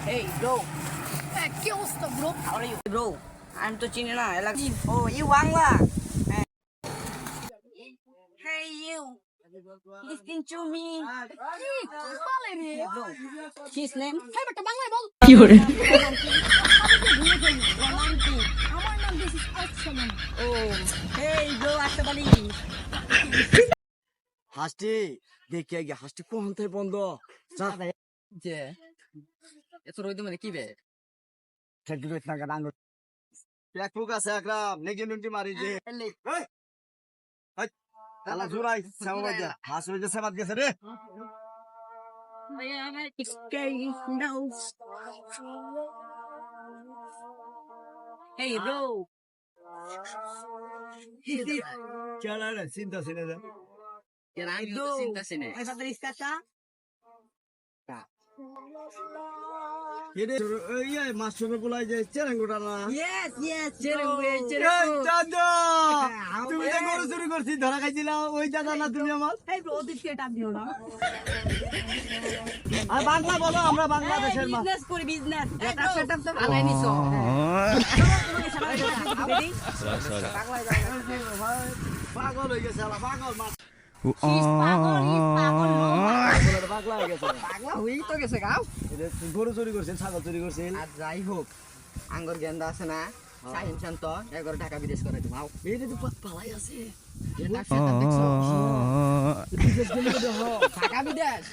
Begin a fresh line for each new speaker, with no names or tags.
Hey bro,
কি অবস্থা bro?
how are you? Bro, I'm to China. Oh, you Wangla. Hey you, listen to me.
কি বলে রে?
Hey bro, his name
এই বেটা বাংলায় বল।
কি করে
Romantic.
আমার নাম this is Artsalon.
Oh, hey bro, আসতে
হাসটি দেখে গিয়ে হাসটি কোন থেকে বন্ধ যা
যে এত রইতে মানে কি বে?
ঠেকি রইত না গান এক ফুক আছে একরাম নেগি নুনটি মারি যে আলা জুরাই সামা বাজা হাস হইছে সেবাত গেছে রে
Hey bro,
চলা রে চিন্তা ছিল না
can I do? Esa tristeza.
এরে ইয়া মাস্টার বলাই যে চেরাঙ্গুটা না
Yes, yes,
এই দাদা তুমি তো গরু চুরি করছি ধরা খাইছিলা ওই দাদা না তুমি আমার
এই ব্রো ওদেরকে টাপ দিও না।
আর বাংলা বলো আমরা বাংলাদেশের মা
Business করি business. Eta setup তো আলাই নিছো।
পাগল হয়ে গেছে আলা পাগল মা
He's পাগল, he's পাগল, no পাগল।
পাগলা হয়ে গেছে
পাগলা হই তো গেছে গাও।
গরু চুরি করছেন ছাগল চুরি করছেন
আর যাই হোক আঙ্গর গেন্দা আছে না সাইন শান্ত এগারো টাকা বিদেশ করে দিমাও
এই তো পালাই আছে
এটা সেটা দেখছো
বিদেশ গেলে তো
টাকা বিদেশ